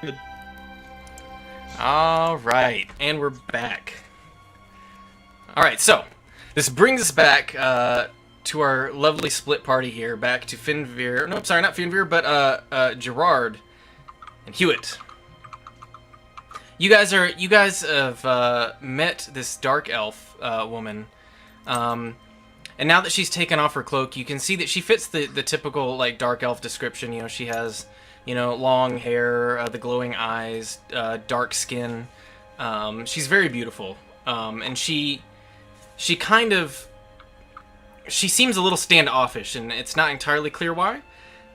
Good. All right, and we're back. All right, so this brings us back to our lovely split party here, back to Finvir. No, sorry, not Finvir, but Gerard and Hewitt. You guys have met this dark elf woman, and now that she's taken off her cloak, you can see that she fits the typical like dark elf description. You know, she has long hair, the glowing eyes, dark skin. She's very beautiful, and she kind of she seems a little standoffish, and it's not entirely clear why.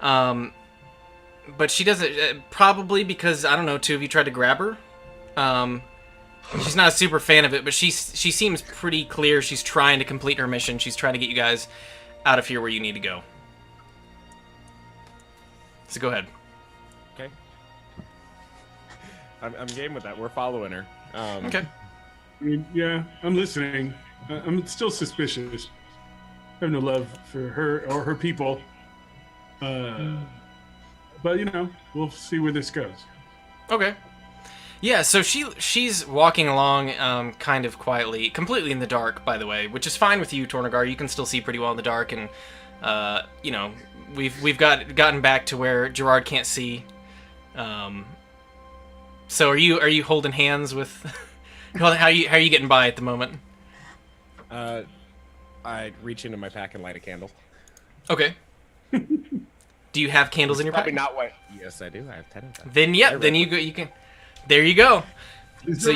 But she doesn't probably because I don't know. Two of you tried to grab her. She's not a super fan of it, but she seems pretty clear. She's trying to complete her mission. She's trying to get you guys out of here where you need to go. So go ahead. Okay. I'm game with that. We're following her. Okay. I mean, yeah, I'm listening. I'm still suspicious. I have no love for her or her people. But we'll see where this goes. Okay. Yeah, so she's walking along kind of quietly, completely in the dark, by the way, which is fine with you, Tornagar. You can still see pretty well in the dark, and we've gotten back to where Gerard can't see. So are you holding hands with? How are you getting by at the moment? I reach into my pack and light a candle. Okay. Do you have candles in your pack? Probably not what. Yes, I do. I have 10 of them. Then yep. Then you go. You can. There you go. So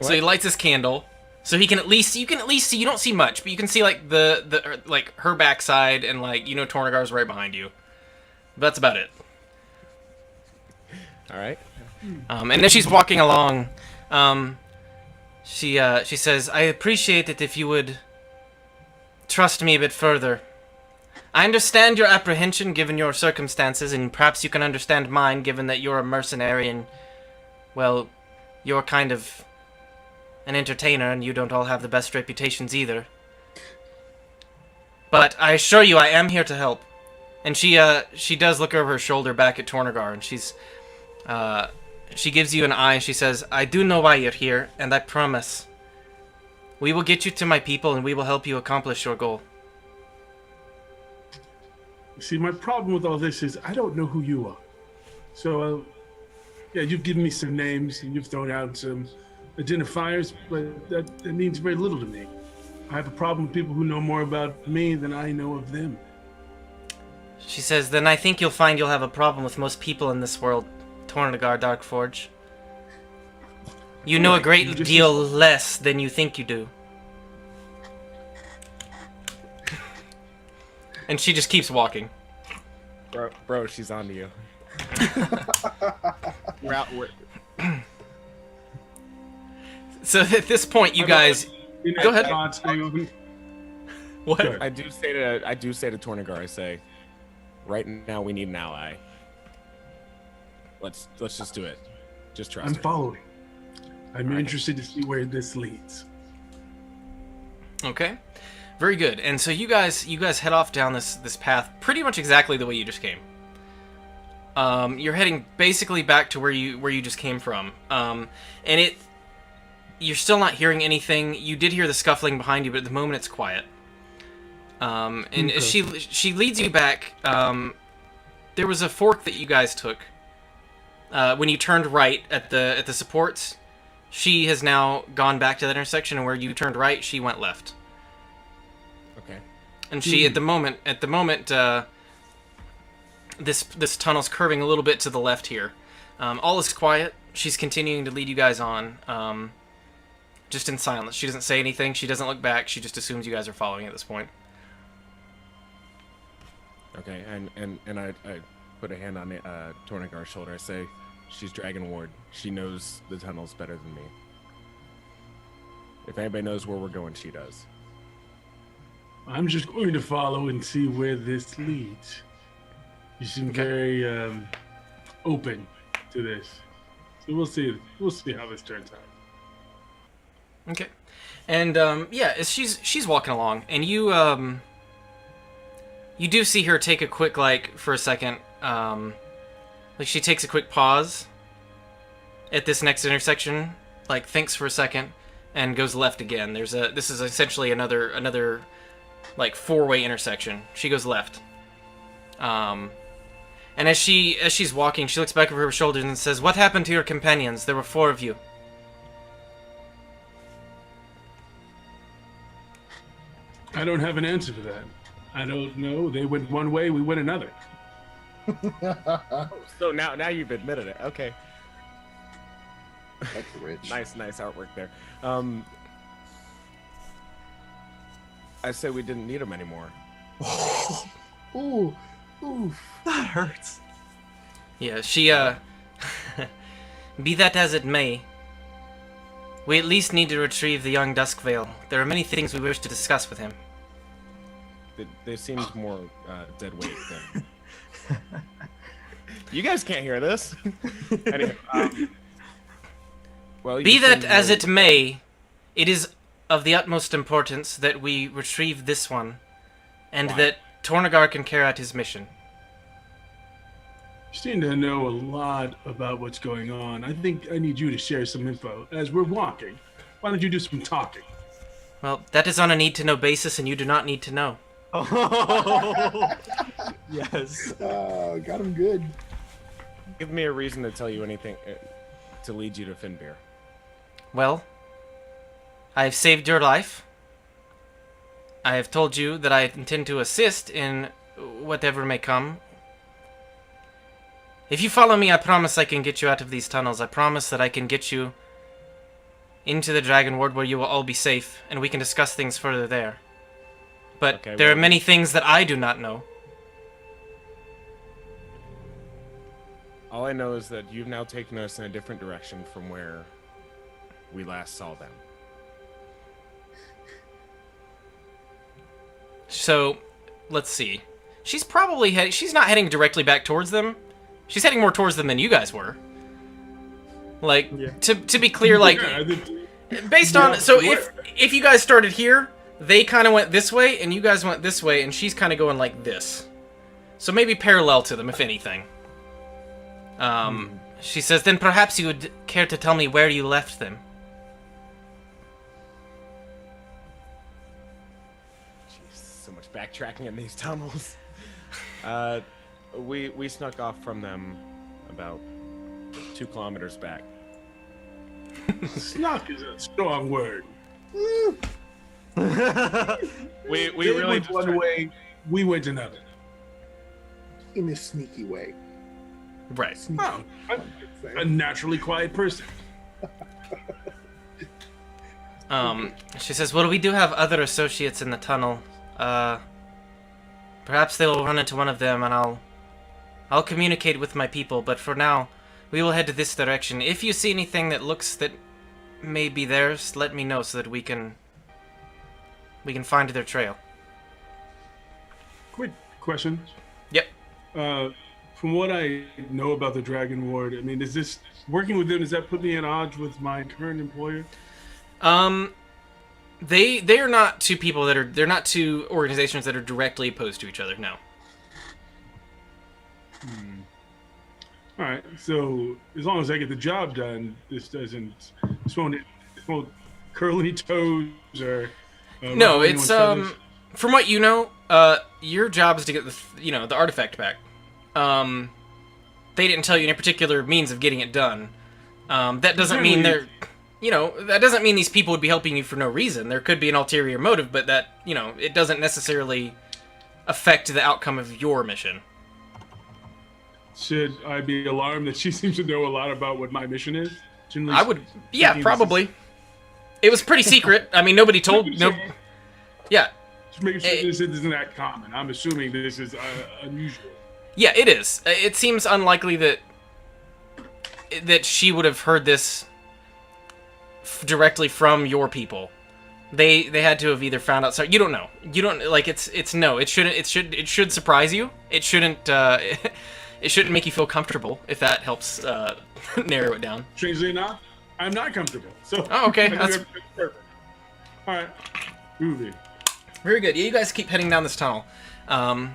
he lights his candle, so you can at least see. You don't see much, but you can see like the like her backside and like Tornagar's right behind you. But that's about it. All right. And as she's walking along, she says, "I appreciate it if you would trust me a bit further. I understand your apprehension given your circumstances, and perhaps you can understand mine given that you're a mercenary and, well, you're kind of an entertainer and you don't all have the best reputations either. But I assure you I am here to help." And she does look over her shoulder back at Tornagar, and she gives you an eye. She says, "I do know why you're here, and I promise we will get you to my people and we will help you accomplish your goal." See, my problem with all this is I don't know who you are. So, yeah, you've given me some names and you've thrown out some identifiers, but that means very little to me. I have a problem with people who know more about me than I know of them. She says, "Then I think you'll find you'll have a problem with most people in this world, Tornagar Darkforge. You know a great deal less than you think you do." And she just keeps walking. Bro, she's on to you. We're out. So at this point, you guys... Go ahead. What? I do say to Tornagar, I say, right now we need an ally. Let's just do it. Just trust I'm her. following. I'm interested to see where this leads. Okay. Very good. And so you guys head off down this path pretty much exactly the way you just came. You're heading basically back to where you just came from. And you're still not hearing anything. You did hear the scuffling behind you, but at the moment it's quiet. And as she leads you back, there was a fork that you guys took. When you turned right at the supports, she has now gone back to that intersection, and where you turned right, she went left. Okay. And she at the moment this tunnel's curving a little bit to the left here. All is quiet. She's continuing to lead you guys on, just in silence. She doesn't say anything. She doesn't look back. She just assumes you guys are following at this point. Okay, and I put a hand on Tornagar's shoulder. I say, "She's Dragon Ward. She knows the tunnels better than me. If anybody knows where we're going, she does." I'm just going to follow and see where this leads. You seem very open to this, so we'll see. We'll see how this turns out. Okay, and yeah, as she's walking along, and you you do see her take a quick for a second, Like, she takes a quick pause at this next intersection, like, thinks for a second, and goes left again. This is essentially another like, four-way intersection. She goes left. And as she's walking, she looks back over her shoulders and says, "What happened to your companions? There were 4 of you." I don't have an answer for that. I don't know. They went one way, we went another. So now you've admitted it. Okay. That's rich. Nice artwork there. I say we didn't need them anymore. Ooh, That hurts. Yeah, she, be that as it may, we at least need to retrieve the young Duskvale. There are many things we wish to discuss with him. There seems more dead weight than. You guys can't hear this. Anyway, well, Be you that can- as it may, it is of the utmost importance that we retrieve this one, and Why? that Tornagar can carry out his mission. You seem to know a lot about what's going on. I think I need you to share some info as we're walking. Why don't you do some talking? Well, that is on a need-to-know basis, and you do not need to know. Oh, yes. got him good. Give me a reason to tell you anything to lead you to Finbeer. Well, I have saved your life. I have told you that I intend to assist in whatever may come. If you follow me, I promise I can get you out of these tunnels. I promise that I can get you into the Dragon Ward where you will all be safe, and we can discuss things further there. But Okay, there are well- many things that I do not know. All I know is that you've now taken us in a different direction from where we last saw them. So, let's see. She's probably she's not heading directly back towards them. She's heading more towards them than you guys were. Like, Yeah. to be clear, like, Yeah, I think- based on, so if you guys started here, they kind of went this way, and you guys went this way, and she's kind of going like this. So maybe parallel to them, if anything. She says, then perhaps you would care to tell me where you left them. Jeez, so much backtracking in these tunnels. We snuck off from them about 2 kilometers back. Snuck is a strong word. We They really went just one tried- way, we went another. In a sneaky way. Right. Sneaky. Oh, a naturally quiet person. She says, well, we do have other associates in the tunnel. Perhaps they will run into one of them, and I'll communicate with my people, but for now, we will head to this direction. If you see anything that looks that may be theirs, let me know so that we can find their trail. Quick question. Yep. From what I know about the Dragon Ward, I mean, is this working with them? Does that put me at odds with my current employer? They are not two people they're not two organizations that are directly opposed to each other. No. All right. So as long as I get the job done, this won't curl any toes or. No, ruffle it's anyone's feathers. from what you know, your job is to get the artifact back. They didn't tell you any particular means of getting it done. That doesn't mean Generally- that doesn't mean these people would be helping you for no reason. There could be an ulterior motive, but that, it doesn't necessarily affect the outcome of your mission. Should I be alarmed that she seems to know a lot about what my mission is? Generally I would, yeah, speaking, probably. It was pretty secret. I mean, nobody told, no, yeah. Just making sure this isn't that common. I'm assuming this is unusual. Yeah, it is. It seems unlikely that she would have heard this directly from your people. They had to have either found out. So you don't know. You don't like. It's no. It shouldn't. It should surprise you. It shouldn't. It shouldn't make you feel comfortable. If that helps narrow it down. Strangely enough, I'm not comfortable. So. Oh, okay, I think that's- perfect. All right. Moving. Very good. Yeah, you guys keep heading down this tunnel. Like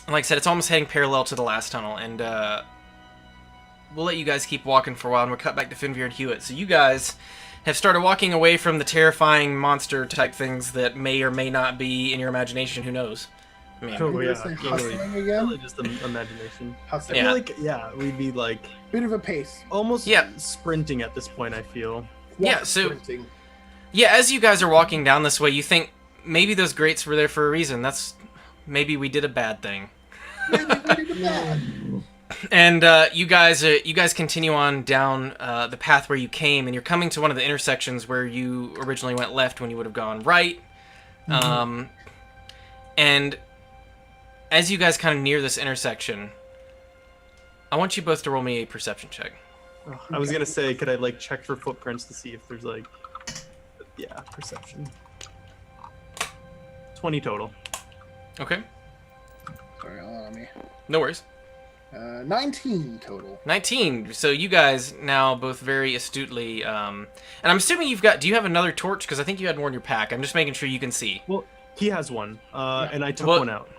I said, it's almost heading parallel to the last tunnel, and we'll let you guys keep walking for a while, and we'll cut back to Finveer and Hewitt. So you guys have started walking away from the terrifying monster type things that may or may not be in your imagination. Who knows? I mean, Totally, We're yeah. saying Totally. hustling again. Really just imagination. Hustling. I Yeah. feel like, yeah, we'd be like Bit of a pace. almost Yeah. sprinting at this point, I feel. Yeah, so- Sprinting. yeah, as you guys are walking down this way, you think maybe those grates were there for a reason. Maybe we did a bad thing. Maybe we did a bad. And you guys continue on down the path where you came, and you're coming to one of the intersections where you originally went left when you would have gone right. And as you guys kind of near this intersection, I want you both to roll me a perception check. Oh, I was gonna say, could I like check for footprints to see if there's like, yeah, perception. 20 total. Okay, Sorry, allow me. no worries. 19 total. 19. So you guys now both very astutely, and I'm assuming you've got. Do you have another torch? Because I think you had more in your pack. I'm just making sure you can see. Well, he has one, and I took Well- one out.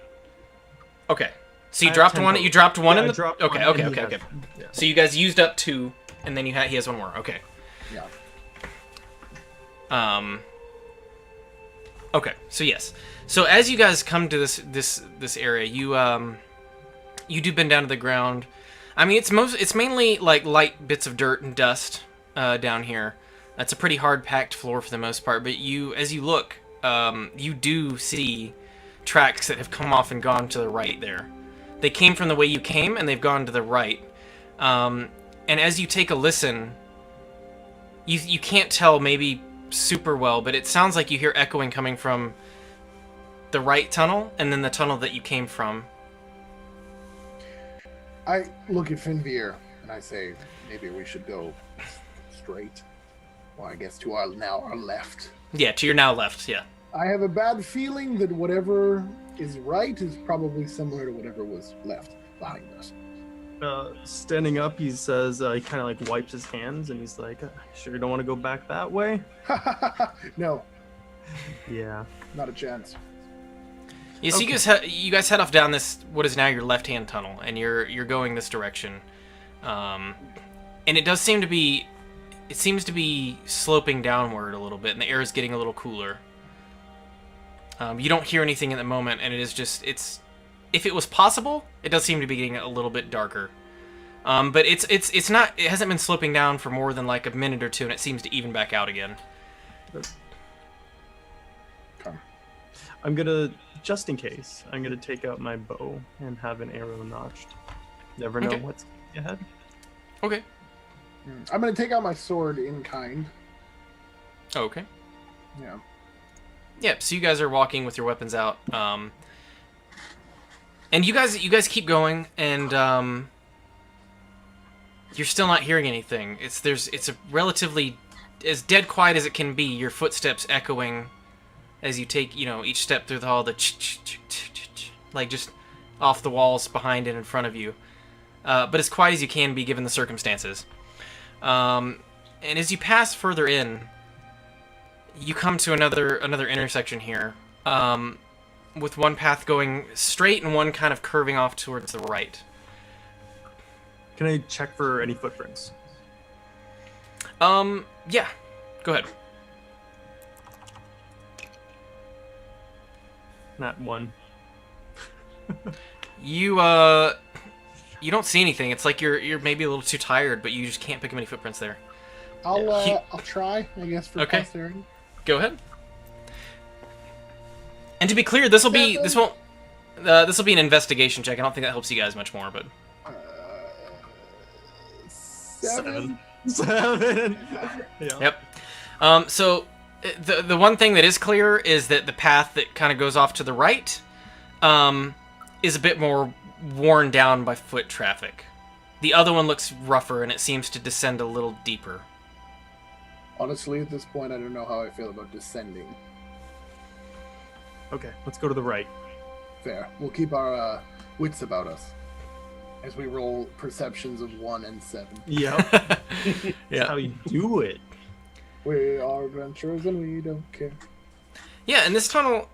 Okay. So you I have dropped 10 one. total. You dropped one Yeah, in I the. dropped Okay. one, Okay. and he Okay. has- Okay. yeah. So you guys used up 2, and then he has one more. Okay. Yeah. Okay. So yes. So as you guys come to this area, you do bend down to the ground. I mean, it's mainly like light bits of dirt and dust down here. That's a pretty hard packed floor for the most part. But as you look, you do see tracks that have come off and gone to the right there. They came from the way you came, and they've gone to the right. And as you take a listen, you can't tell maybe super well, but it sounds like you hear echoing coming from the right tunnel and then the tunnel that you came from. I look at Finveer and I say, maybe we should go straight. Well, I guess to our left. Yeah, to your now left, yeah. I have a bad feeling that whatever is right is probably similar to whatever was left behind us. Standing up, he says, he kind of like wipes his hands, and he's like, "Sure, you don't want to go back that way?" No, Yeah. not a chance. You see, you guys head off down this what is now your left-hand tunnel, and you're going this direction, and it does seem to be, it seems to be sloping downward a little bit, and the air is getting a little cooler. You don't hear anything at the moment, and it is just if it was possible, it does seem to be getting a little bit darker. But it's not. It hasn't been sloping down for more than like a minute or two, and it seems to even back out again. Come. I'm gonna, just in case, I'm gonna take out my bow and have an arrow notched. Never know Okay. what's ahead. Okay. I'm gonna take out my sword in kind. Okay. Yeah. Yep. So you guys are walking with your weapons out, and you guys keep going, and you're still not hearing anything. It's a relatively as dead quiet as it can be. Your footsteps echoing as you take each step through the hall, like just off the walls behind and in front of you, but as quiet as you can be given the circumstances. And as you pass further in, you come to another intersection here, with one path going straight and one kind of curving off towards the right. Can I check for any footprints? Yeah, go ahead. Not one. You don't see anything. It's like you're maybe a little too tired, but you just can't pick up any footprints there. I'll try, I guess, for Okay. posterity. Go ahead. And to be clear, this will be an investigation check. I don't think that helps you guys much more, but 7. 7. Yeah. yep. So the one thing that is clear is that the path that kind of goes off to the right is a bit more worn down by foot traffic. The other one looks rougher, and it seems to descend a little deeper. Honestly, at this point, I don't know how I feel about descending. Okay, let's go to the right. Fair. We'll keep our wits about us as we roll perceptions of 1 and 7. Yep. That's how you do it. We are adventurers and we don't care. Yeah, and this tunnel,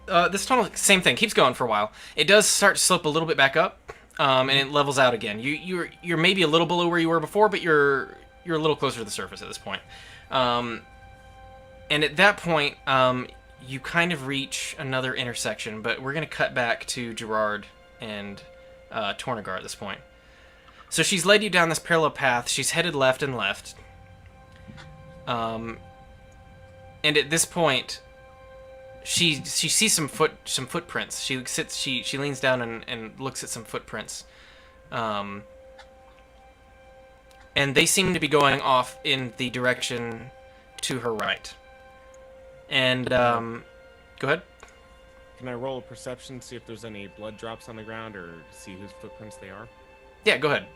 same thing, keeps going for a while. It does start to slope a little bit back up, and it levels out again. You're maybe a little below where you were before, but you're a little closer to the surface at this point. And at that point, you kind of reach another intersection, but we're gonna cut back to Gerard and Tornagar at this point. So she's led you down this parallel path. She's headed left and left. And at this point, she sees some footprints. She leans down and looks at some footprints. And they seem to be going off in the direction to her right. And go ahead. Can I roll a perception, see if there's any blood drops on the ground, or see whose footprints they are? Yeah, go ahead.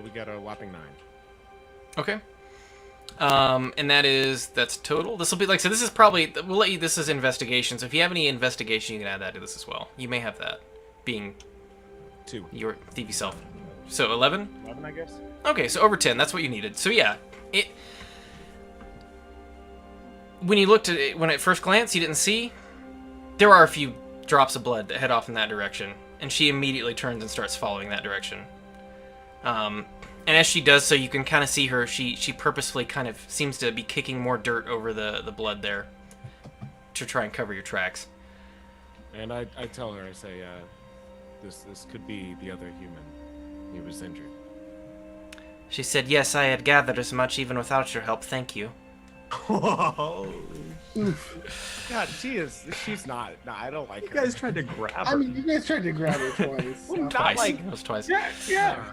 We got a whopping 9. Okay. And that's total. This will be like, so this is probably, we'll let you, this is investigation. So if you have any investigation, you can add that to this as well. You may have that being 2. your thievy self. So 11? 11, I guess. Okay, so over 10. That's what you needed. So yeah, when you looked at it, when at first glance, you didn't see, there are a few drops of blood that head off in that direction. And she immediately turns and starts following that direction. And as she does so, you can kind of see her. She purposefully kind of seems to be kicking more dirt over the blood there to try and cover your tracks. And I tell her, I say, this could be the other human. He was injured. She said, "Yes, I had gathered as much even without your help. Thank you." Oh, God, she's not. No, I don't like you her. guys tried to grab her. I mean, you guys tried to grab her twice. Twice. like- It was twice. Yeah.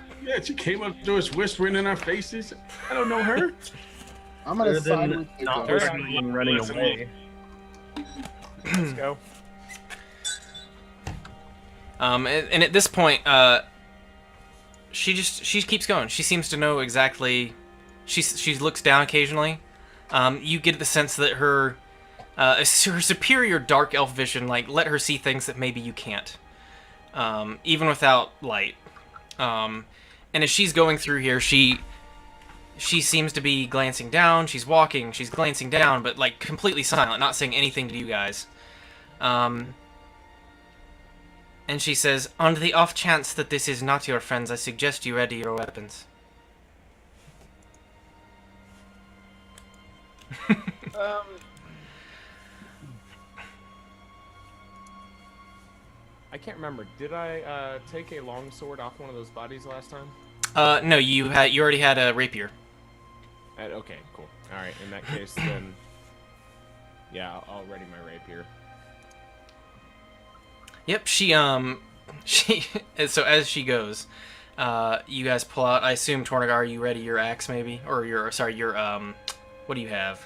She came up to us whispering in our faces. I don't know her. I'm gonna Better side than with the not ghost. listening and running away. Let's go. And at this point, she keeps going. She seems to know exactly. She looks down occasionally. You get the sense that her superior dark elf vision let her see things that maybe you can't, even without light. And as she's going through here, she seems to be glancing down. She's walking. She's glancing down, but completely silent, not saying anything to you guys. And she says, "On the off chance that this is not your friends, I suggest you ready your weapons." I can't remember. Did I take a long sword off one of those bodies last time? No, you already had a rapier. Okay, cool. All right, in that case, then, yeah, I'll ready my rapier. Yep, she so as she goes, you guys pull out. I assume Tornagar, are you ready your axe maybe, or your what do you have?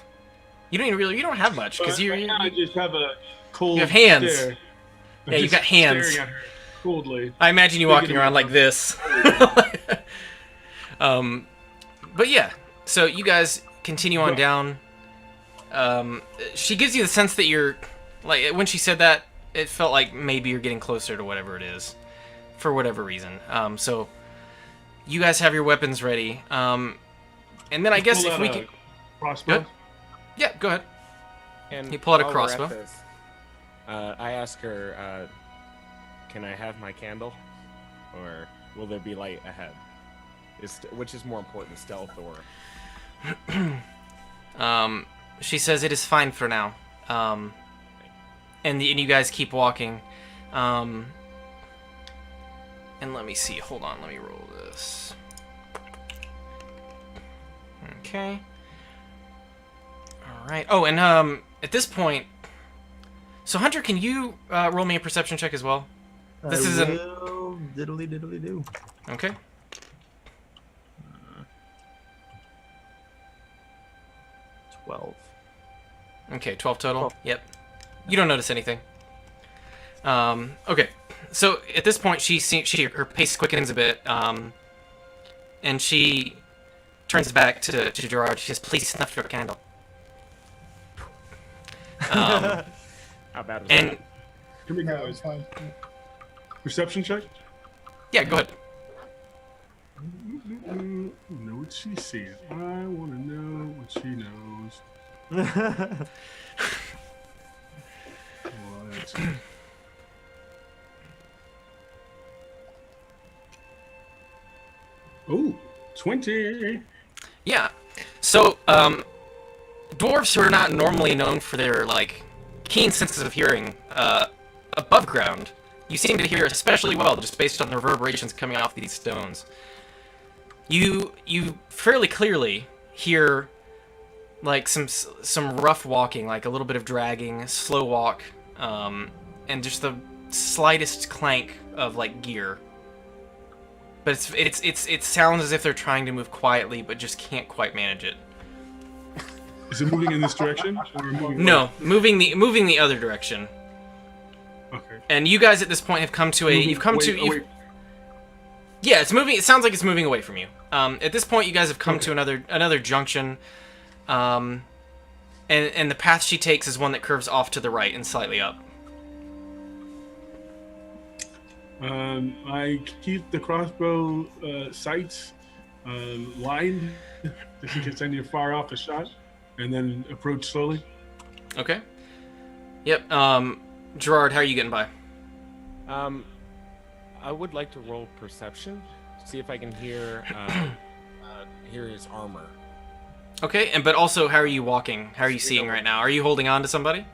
You don't have much because Right now I just have a cold. You have hands. Stare. I'm Yeah, you just got hands. Staring at her coldly. I imagine you walking around like this. But yeah, so you guys continue on down. She gives you the sense that you're when she said that, it felt like maybe you're getting closer to whatever it is, for whatever reason. So you guys have your weapons ready. And then I guess if we can, Crossbow. Good. Yeah, go ahead. And You pull out a while we're at crossbow. this, I ask her, can I have my candle? Or will there be light ahead? Which is more important, stealth or... She says it is fine for now. And you guys keep walking. And let me see. Hold on. Let me roll this. Okay. All right. Oh, and at this point, so Hunter, can you roll me a perception check as well? This is an diddly diddly do. okay. 12. Okay, 12 total. 12. Yep. You don't notice anything. Okay. So at this point, her pace quickens a bit, and she turns back to Gerard. She says, "Please snuff your candle." How bad was And that? Here we No, go. it's fine. Perception check. yeah, go ahead. Know what she's seeing. I want to know what she knows. Ooh, 20. Yeah. So, dwarves who are not normally known for their, like, keen senses of hearing, above ground, you seem to hear especially well, just based on the reverberations coming off these stones. You fairly clearly hear, like, some rough walking, like a little bit of dragging, slow walk, and just the slightest clank of, like, gear. But it sounds as if they're trying to move quietly, but just can't quite manage it. Is it moving in this direction? Or moving No, moving the other direction. Okay. And you guys at this point have come to a. You've come to. You've, yeah, it's moving. It sounds like it's moving away from you. At this point, you guys have come to another junction. And the path she takes is one that curves off to the right and slightly up. I keep the crossbow sights lined, just in case I need to fire off a shot, and then approach slowly. Okay. Yep. Gerard, how are you getting by? I would like to roll perception, see if I can hear hear his armor. Okay, but also, how are you walking? How are you seeing right now? Are you holding on to somebody?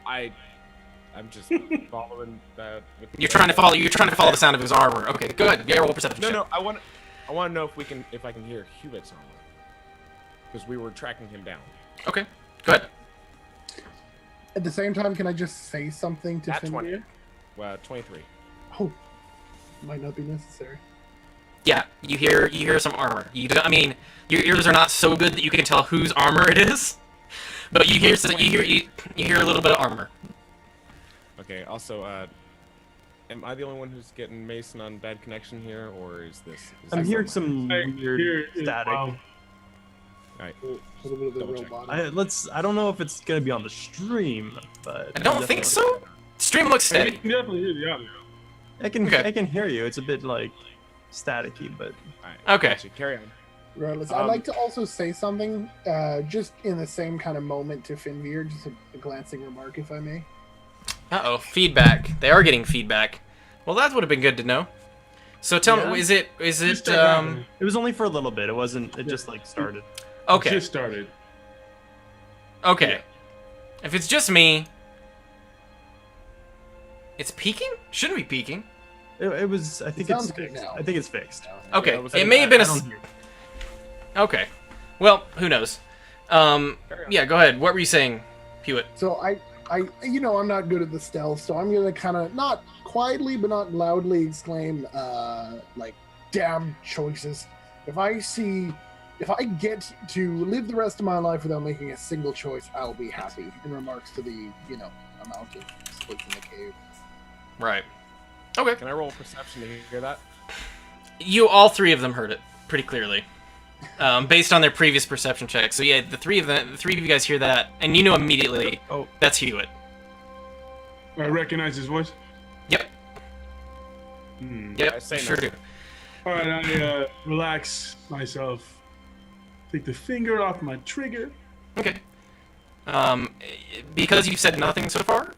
I'm just following that. You're trying to follow. You're trying to follow the sound of his armor. Okay, good. Yeah, roll a perception. check. No, I want to know if I can hear Hewitt's armor, because we were tracking him down. Okay, go ahead. At the same time, can I just say something to At 20. Findir? 23. Oh, might not be necessary. Yeah, you hear some armor. I mean, your ears are not so good that you can tell whose armor it is, but you hear a little bit of armor. Okay. Also, am I the only one who's getting Mason on bad connection here, or is this? I'm hearing some I weird hear it- static. wow. Alright. A little bit of the Double check. robotic. I don't know if it's gonna be on the stream, but I don't think so. Stream looks I steady. can definitely hear the audio. Okay. I can hear you. It's a bit like staticky, but Alright. Okay. Gotcha. Carry on. Regardless, I'd like to also say something, just in the same kind of moment to Finvir, just a glancing remark, if I may. Uh-oh, feedback. They are getting feedback. Well, that would have been good to know. So tell Yeah. me, is it Just started happening. it was only for a little bit. It wasn't. It just like started. okay? Just started. Okay. If it's just me, it's peaking? Shouldn't be peaking. It was. I think sounds it's good fixed. now. I think it's fixed. Okay, Yeah, I was it like, may have been I a. don't hear. Okay. Well, who knows? Yeah, go ahead. What were you saying, Hewitt? So I, I'm not good at the stealth, so I'm gonna kind of not quietly but not loudly exclaim, like, "Damn choices!" If I get to live the rest of my life without making a single choice, I'll be happy. In remarks to the, amount of splits in the cave. Right. Okay. Can I roll perception to hear that? All three of them heard it pretty clearly, based on their previous perception checks. So yeah, the three of you guys hear that, and you know immediately. Oh. That's Hewitt. I recognize his voice. Yep. Hmm. Yep. I say Sure no. do. All right, I relax myself. Take the finger off my trigger. Okay. Because you've said nothing so far,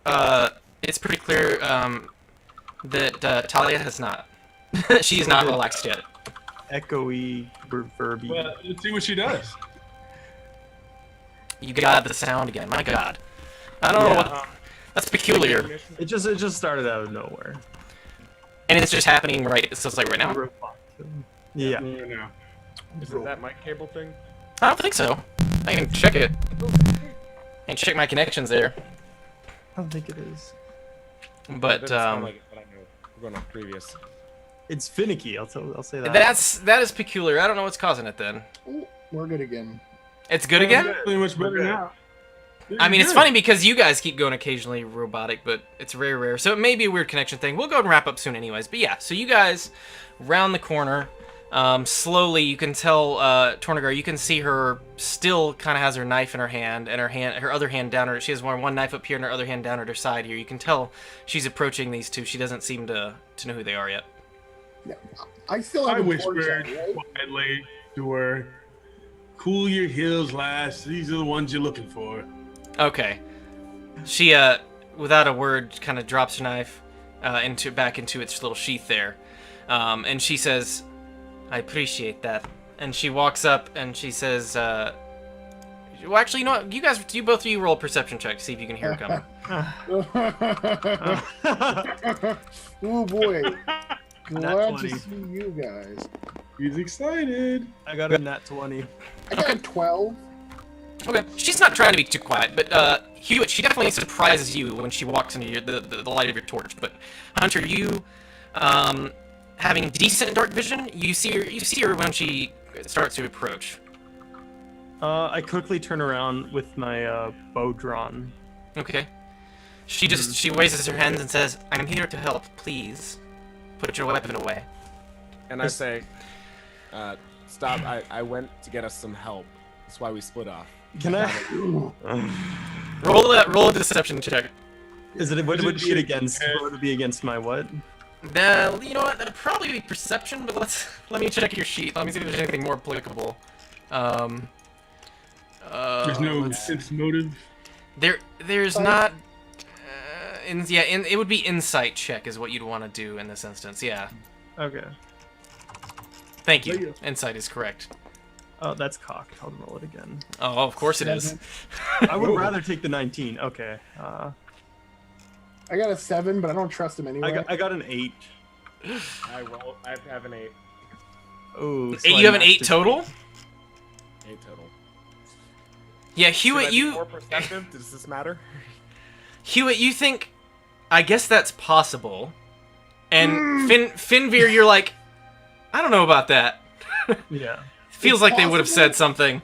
it's pretty clear that Talia has not. She's not relaxed yet. Echoey, reverby. Well, let's see what she does. You got the sound again. My God. I don't know Yeah. what. That's peculiar, It just started out of nowhere. and it's just happening right. It's just like right now. Yeah. Right now. Isn't that my cable thing? I don't think so. I can check it. And check my connections there. I don't think it is. But Doesn't sound like it, but I know. We're going off previous. It's finicky. I'll say that. that is peculiar. I don't know what's causing it then. Ooh, we're good again. It's good again. Pretty much better Okay. now. I mean, it's Good. funny because you guys keep going occasionally robotic, but it's very rare. So it may be a weird connection thing. We'll go and wrap up soon anyways. But yeah, so you guys round the corner. Slowly, you can tell Tornagar, you can see her still kind of has her knife in her hand, and her other hand down her. She has one knife up here and her other hand down at her side here. You can tell she's approaching these two. She doesn't seem to know who they are yet. Yeah. I still have I a whispered torch out, right? quietly to her. Cool your heels, lass. These are the ones you're looking for. Okay. She, without a word, kind of drops her knife back into its little sheath there. And she says, I appreciate that. And she walks up and she says, well, actually, you know what? Both of you roll a perception check to see if you can hear it coming. Oh boy. Glad 20. to see you guys. He's excited. I got a nat 20. I got a 12. Okay, she's not trying to be too quiet, but Hewitt, she definitely surprises you when she walks into the light of your torch. But Hunter, you, having decent dark vision, you see her when she starts to approach. I quickly turn around with my bow drawn. Okay. She raises her hands and says, "I'm here to help. Please, put your weapon away." And I say, stop. I went to get us some help. That's why we split off. Can I? Roll a deception check. Is it? What would it be against? What would it be against my what? Now, you know what? That'd probably be perception, but let me check your sheet. Let me see if there's anything more applicable. There's no sense motive. There's not. It would be insight check is what you'd want to do in this instance. Yeah. Okay. Thank you. Insight is correct. Oh, that's cocked. I'll roll it again. Oh, of course it is. I would rather take the 19. Okay. I got a 7, but I don't trust him anyway. I got an 8. I have an 8. Oh, You have an 8 total? 8 total. Yeah, Should I Hewitt, be you. more perceptive? Does this matter? Hewitt, you think? I guess that's possible. And Finveer, you're like, I don't know about that. Yeah. Feels It's like they would have possible. said something.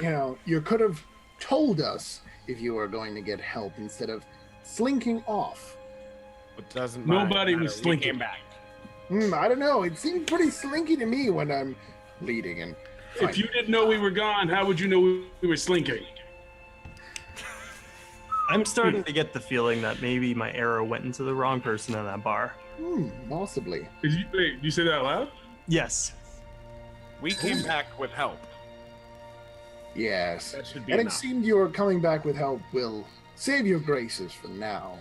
You know, you could have told us if you were going to get help instead of slinking off. It doesn't Nobody matter. was We slinking. came back. I don't know. It seemed pretty slinky to me when I'm bleeding and. If you didn't know we were gone, how would you know we were slinking? I'm starting to get the feeling that maybe my arrow went into the wrong person in that bar. Possibly. Did you say that out loud? Yes. We came back with help. Yes. That should be And enough. it seemed your coming back with help will save your graces for now.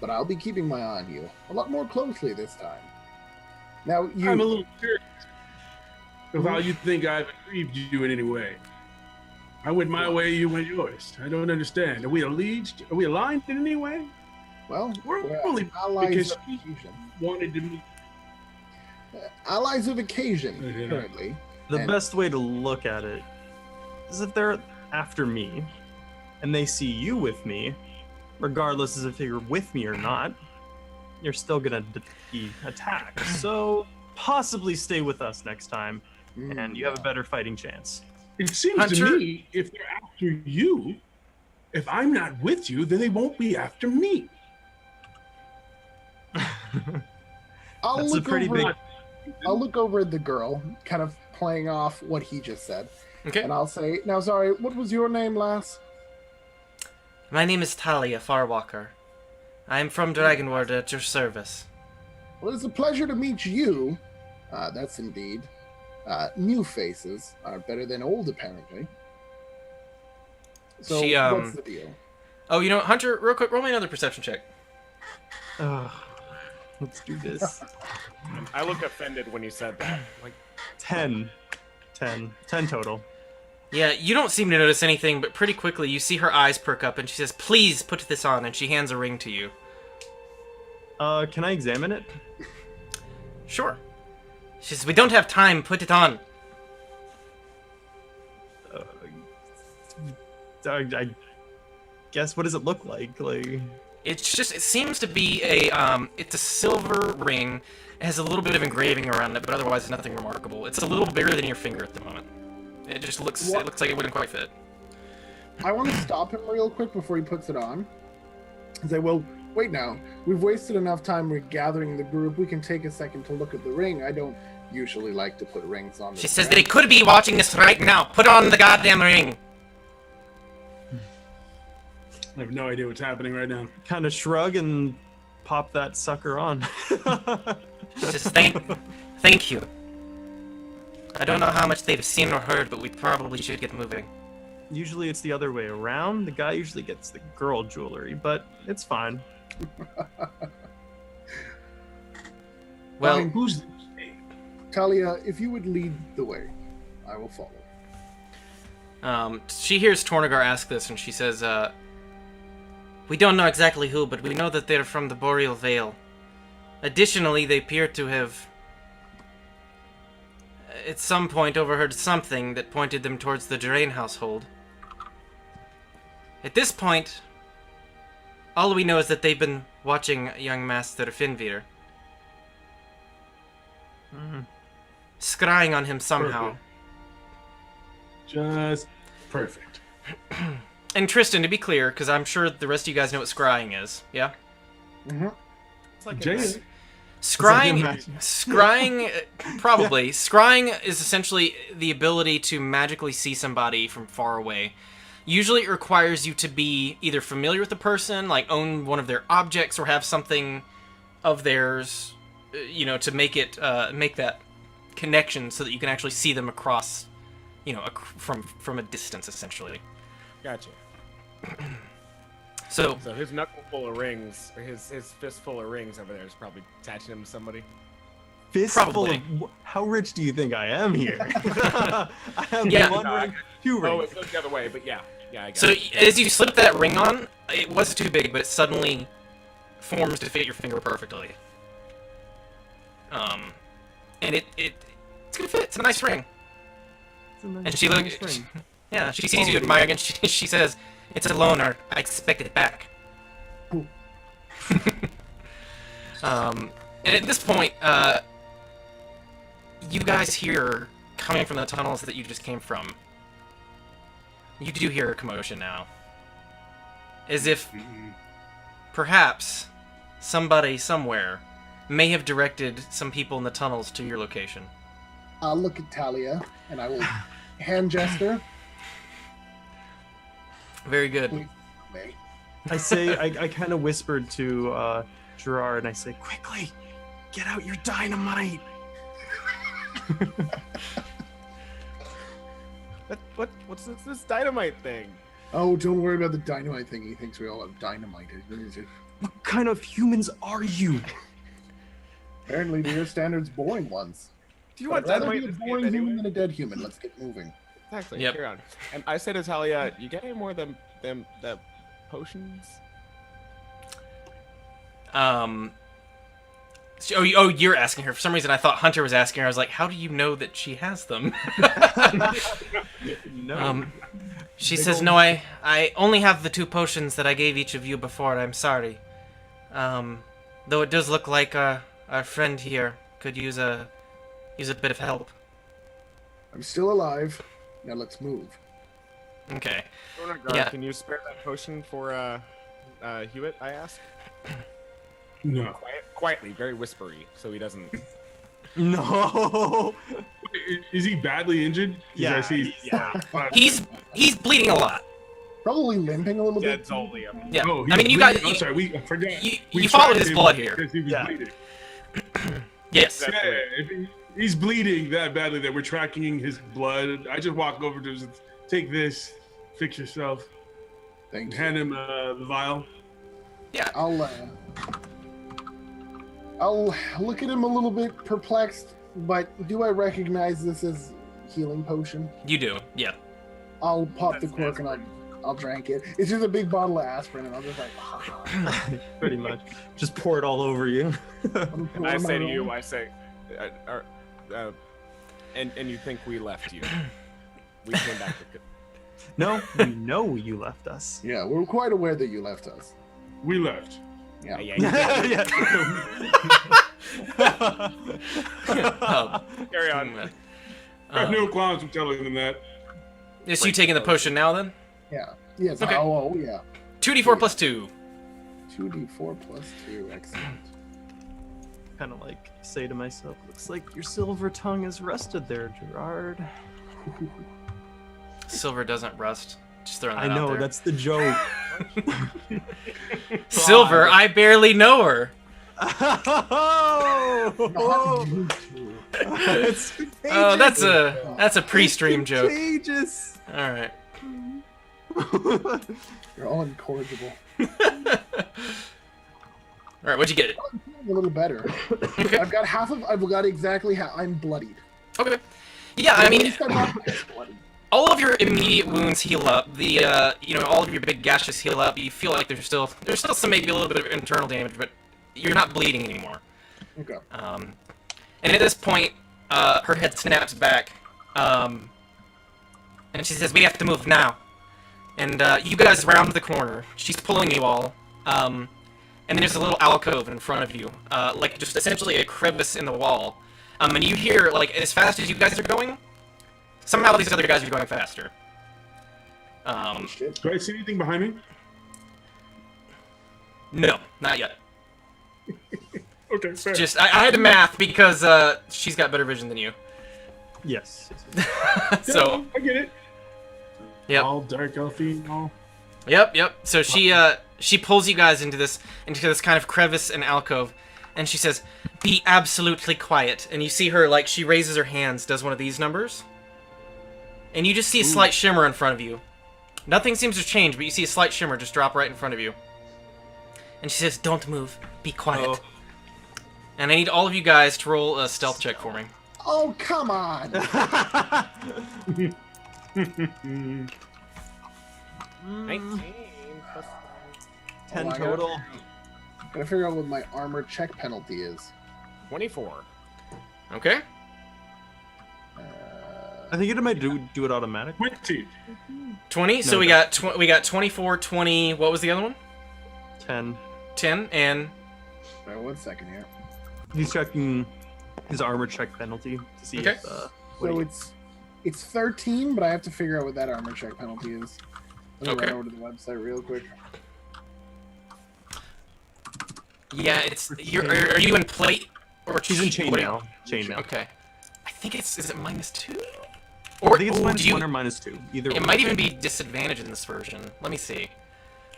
But I'll be keeping my eye on you a lot more closely this time. Now, you. I'm a little curious of how you think I've aggrieved you in any way. I went my way, you went yours. I don't understand. Are we alleged? Are we aligned in any way? Well, We're we're only allies because of she occasion. wanted to meet. Allies of occasion, Yeah. currently. The And- best way to look at it is if they're after me and they see you with me, regardless of if you're with me or not, you're still gonna be attacked. So possibly stay with us next time, and you have a better fighting chance. It seems Hunter- to me if they're after you, if I'm not with you, then they won't be after me. I'll That's a look pretty over. big- I'll look over at the girl, kind of playing off what he just said, Okay. and I'll say, "Now, sorry, what was your name, lass?" My name is Talia Farwalker. I am from Dragonward at your service. Well, it's a pleasure to meet you. That's indeed. New faces are better than old, apparently. So, She, what's the deal? Oh, you know what, Hunter, real quick, roll me another perception check. Let's do this. I look offended when you said that. Like, 10 total. Yeah, you don't seem to notice anything, but pretty quickly you see her eyes perk up and she says, "Please put this on," and she hands a ring to you. Can I examine it? Sure. She says, "We don't have time, put it on." I guess, what does it look like? Like, It seems to be it's a silver ring. It has a little bit of engraving around it, but otherwise nothing remarkable. It's a little bigger than your finger at the moment. It just looks, What? it looks like it wouldn't quite fit. I want to stop him real quick before he puts it on. And say, "Well, wait now. We've wasted enough time regathering the group. We can take a second to look at the ring. I don't usually like to put rings on." She says they could be watching this right now. Put on the goddamn ring. I have no idea what's happening right now. kind of shrug and pop that sucker on. She says, thank you. I don't know how much they've seen or heard, but we probably should get moving. Usually it's the other way around. The guy usually gets the girl jewelry, but it's fine. Well, Fine, who's Talia, if you would lead the way, I will follow. she hears Tornagar ask this, and she says, we don't know exactly who, but we know that they're from the Boreal Vale. Additionally, they appear to have, at some point, overheard something that pointed them towards the Drain household. At this point, all we know is that they've been watching young Master Finvir, scrying on him somehow. Perfect. Just perfect. And Tristan, to be clear, because I'm sure the rest of you guys know what scrying is, yeah? Mm-hmm. It's like Jay, Scrying, It's like scrying, probably. Scrying is essentially the ability to magically see somebody from far away. Usually it requires you to be either familiar with the person, like own one of their objects, or have something of theirs, to make it, make that connection so that you can actually see them across, from a distance, essentially. Gotcha. So, So his knuckle full of rings, or his fist full of rings over there is probably attaching him to somebody. Fistful Probably. of... How rich do you think I am here? I have Yeah. one ring, two Oh, rings. it goes the other way, but yeah, I got so it. as you slip that ring on, it was too big, but it suddenly forms to fit your finger perfectly. And it's gonna fit. It's a nice ring. It's a nice- And she nice looks, ring. yeah, she sees you admiring, and she says, "It's a loaner. I expect it back." Cool. And at this point, you guys hear, coming from the tunnels that you just came from, you do hear a commotion now. As if, perhaps, somebody somewhere may have directed some people in the tunnels to your location. I'll look at Talia, and I will hand gesture. Very good. May. I say, I kind of whispered to Gerard, and I say, quickly, get out your dynamite. What's this dynamite thing? Oh, don't worry about the dynamite thing. He thinks we all have dynamite. What kind of humans are you? Apparently, to your standards, boring ones. Do you But want I'd rather dynamite be a in this game boring human anyway? than a dead human. Let's get moving. Exactly. Yep. Carry on. And I said to Talia, you get any more of them potions? You're asking her. For some reason, I thought Hunter was asking her. I was like, how do you know that she has them? No. She says, no, I only have the 2 potions that I gave each of you before, and I'm sorry. Though it does look like our friend here could use a bit of help. I'm still alive. Now let's move. Okay. Thornagar, Yeah. can you spare that potion for Hewitt? I asked. no. Quietly, very whispery, so he doesn't. No. Is he badly injured? 'Cause Yeah, I see. Yeah. He's bleeding a lot. Probably limping a little bit. Dead Zoli. Yeah. Oh, I mean, you guys. I'm sorry, I forgot. You We followed tracked his him blood here. because he was Yeah. bleeding. Yes. Yeah, if he's bleeding that badly that we're tracking his blood. I just walk over to him and take this, fix yourself, Thank and you. hand him the vial. Yeah. I'll look at him a little bit perplexed, but do I recognize this as healing potion? You do. Yeah. I'll pop the cork and I'll drink it. It's just a big bottle of aspirin, and I'll just like, Pretty much. Just pour it all over you. And I say to you, and you think we left you? We came back to. No, we know you left us. Yeah, we're quite aware that you left us. We left. Yeah. Yeah. Carry on. I have no qualms with telling them that. Is you taking the potion now then? Yeah. Yes. Okay. Oh, yeah. 2d4 plus 2. 2d4 plus 2. Excellent. Kind of like say to myself, looks like your silver tongue is rusted there, Gerard. Silver doesn't rust. Just throwing that I out know, there. that's the joke. Silver, I barely know her. Oh! Not you two. It's Oh, that's a pre-stream joke. Contagious. All right. You're all incorrigible. All right, what'd you get? A little better. I've got exactly half. I'm bloodied. Okay. Yeah, I At mean, least I'm not bloodied. all of your immediate wounds heal up. The all of your big gashes heal up. You feel like there's still some, maybe a little bit of internal damage, but you're not bleeding anymore. Okay. And at this point, her head snaps back, and she says, "We have to move now." And you guys round the corner. She's pulling you all, and then there's a little alcove in front of you, like just essentially a crevice in the wall. And you hear, like, as fast as you guys are going, somehow these other guys are going faster. Shit. Do I see anything behind me? No, not yet. Okay, fair. Just I had to math because she's got better vision than you. Yes. So, I get it. yep. All dark elfy, all. Yep. So she pulls you guys into this kind of crevice and alcove, and she says, "Be absolutely quiet." And you see her, like, she raises her hands, does one of these numbers, and you just see a slight shimmer in front of you. Nothing seems to change, but you see a slight shimmer just drop right in front of you. And she says, "Don't move. Be quiet." Oh. And I need all of you guys to roll a stealth check for me. Oh, come on. 19 plus 10 Oh, I got- total. Gotta figure out what my armor check penalty is. 24. Okay. I think it might do it automatic. 20. 20. So No, we no. got 24, 20. What was the other one? 10. 10 and Wait 1 second here. He's checking his armor check penalty to see Okay. if. what So he- it's 13, but I have to figure out what that armor check penalty is. Let me Okay. run over to the website real quick. yeah, are you in plate or He's in chainmail. what are you- Chainmail. Okay. I think is it -2? I think it's do minus you- 1 or -2. Either It way. might even be disadvantage in this version. Let me see.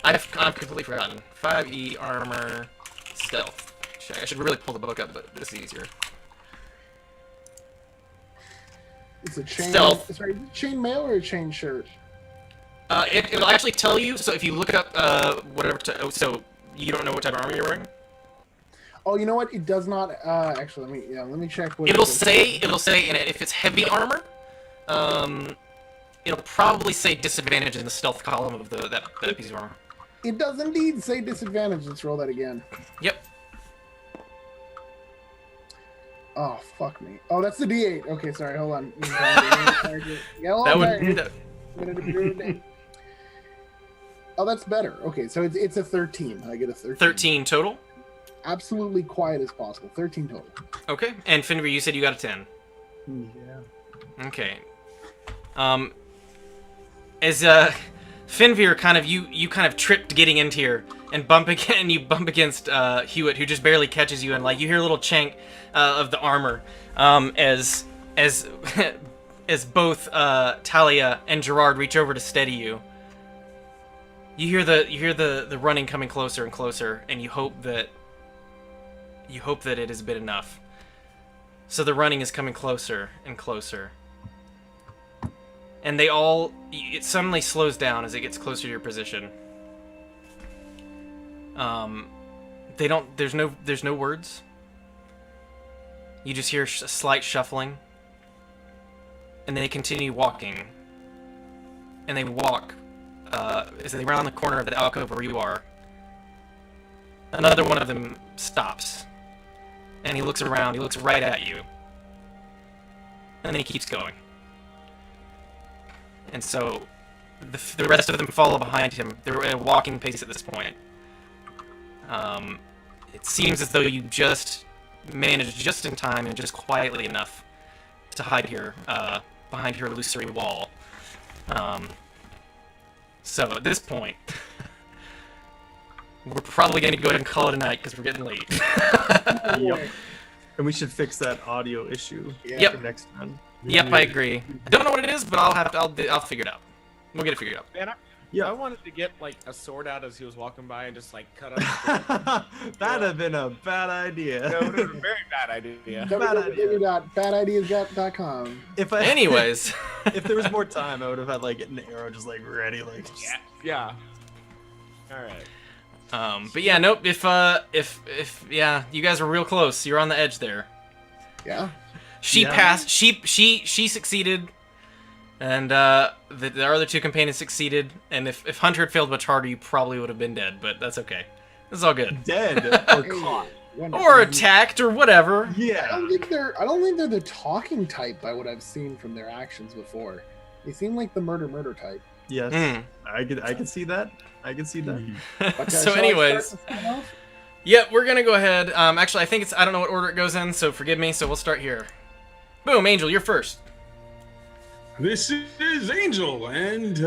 I've completely forgotten. 5e armor stealth. I should really pull the book up, but this is easier. It's a chain. Stealth. Sorry, chain mail or a chain shirt? It'll actually tell you. So if you look up whatever, so you don't know what type of armor you're wearing. Oh, you know what? It does not. Actually, let me check. What It'll say in it if it's heavy armor. It'll probably say disadvantage in the stealth column of that piece of armor. It does indeed say disadvantage. Let's roll that again. Yep. Oh, fuck me. Oh, that's the D8. Okay, sorry. Hold on. That would. Oh, that's better. Okay, so it's a 13. I get a 13. 13 total. Absolutely quiet as possible. 13 total. Okay. And Finver, you said you got a 10. Yeah. Okay. As Finveer kind of you kind of tripped getting into here and bump against Hewitt, who just barely catches you, and like you hear a little chank of the armor as as both Talia and Gerard reach over to steady you. You hear the running coming closer and closer, and you hope that it has been enough. So the running is coming closer and closer. And it suddenly slows down as it gets closer to your position. There's no words. You just hear a slight shuffling. And they continue walking. And they walk, as they round the corner of the alcove where you are. Another one of them stops. And he looks around, he looks right at you. And then he keeps going. And so, the rest of them follow behind him. They're at a walking pace at this point. It seems as though you just managed just in time and just quietly enough to hide here, behind your illusory wall. So at this point, we're probably going to go ahead and call it a night because we're getting late. Yep. And we should fix that audio issue Yep. for next time. Yep, I agree. I don't know what it is, but I'll figure it out. We'll get it figured out. I wanted to get like a sword out as he was walking by and just like cut up. That'd have been a bad idea. No, it was a very bad idea. www.badideas.com. Anyways, if there was more time, I would have had like an arrow just like ready, like just... Yeah. All right. but yeah, nope. If yeah, you guys were real close. You're on the edge there. Yeah. She Yeah. passed. She succeeded, and the other two companions succeeded. And if Hunter had failed much harder, you probably would have been dead. But that's okay. It's all good. dead or caught. Wonderful. Or attacked or whatever. I Yeah. don't think they're the talking type by what I've seen from their actions before. They seem like the murder type. Yes. Mm. I could see that. I could see that. But, So shall I anyways, start the sign off? yep, we're gonna go ahead. Actually, I think I don't know what order it goes in, so forgive me. So we'll start here. Boom, Angel, you're first. This is Angel, and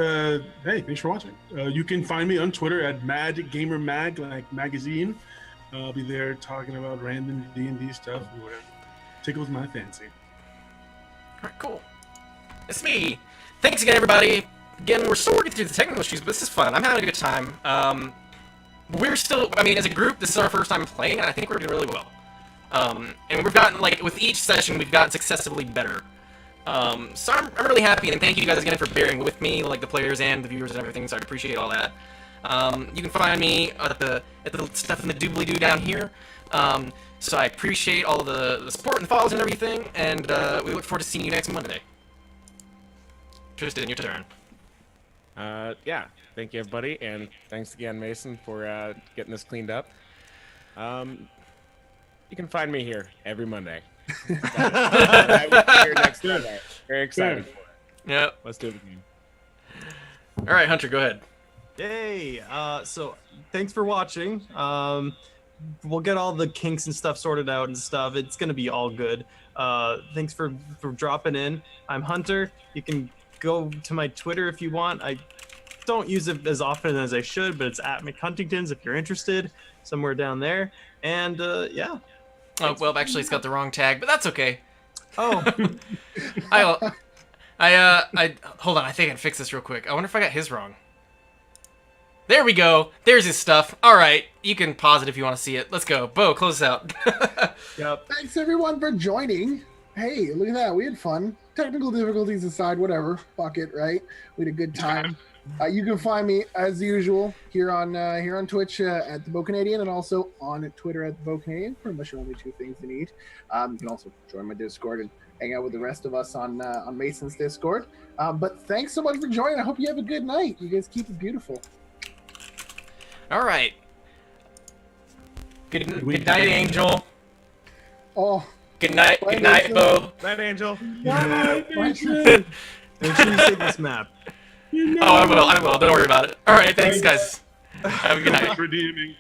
hey, thanks for watching. You can find me on Twitter at MadGamerMag, like magazine. I'll be there talking about random D&D stuff or whatever. Tickles my fancy. All right, cool. It's me. Thanks again, everybody. Again, we're still working through the technical issues, but this is fun. I'm having a good time. We're still, I mean, as a group, this is our first time playing, and I think we're doing really well. And we've gotten, like, with each session, we've gotten successively better. So I'm really happy, and thank you guys again for bearing with me, like the players and the viewers and everything, so I appreciate all that. You can find me at the stuff in the doobly-doo down here. So I appreciate all the support and follows and everything, and we look forward to seeing you next Monday. Tristan, your turn. Yeah. Thank you, everybody, and thanks again, Mason, for getting this cleaned up. You can find me here every Monday. I will be here next Monday. Very excited for it. Yep. Let's do it again. All right, Hunter, go ahead. Hey, so thanks for watching. We'll get all the kinks and stuff sorted out and stuff. It's gonna be all good. Thanks for dropping in. I'm Hunter. You can go to my Twitter if you want. I don't use it as often as I should, but it's at McHuntingtons if you're interested. Somewhere down there. And yeah. Oh, well, actually, it's got the wrong tag, but that's okay. Oh, I hold on. I think I can fix this real quick. I wonder if I got his wrong. There we go. There's his stuff. All right, you can pause it if you want to see it. Let's go. Bo, close this out. yep. Thanks everyone for joining. Hey, look at that. We had fun. Technical difficulties aside, whatever. Fuck it, right? We had a good time. You can find me as usual here on Twitch at the Bo Canadian, and also on Twitter at the Bo Canadian. Pretty much the only two things you need. You can also join my Discord and hang out with the rest of us on Mason's Discord. But thanks so much for joining. I hope you have a good night. You guys keep it beautiful. All right. Good night, Angel. Oh, Good night, Bo. Night, Angel. bye. Make sure you save this map. Oh, I will. Don't worry about it. All right, thanks, guys. Have a good night. Redeeming.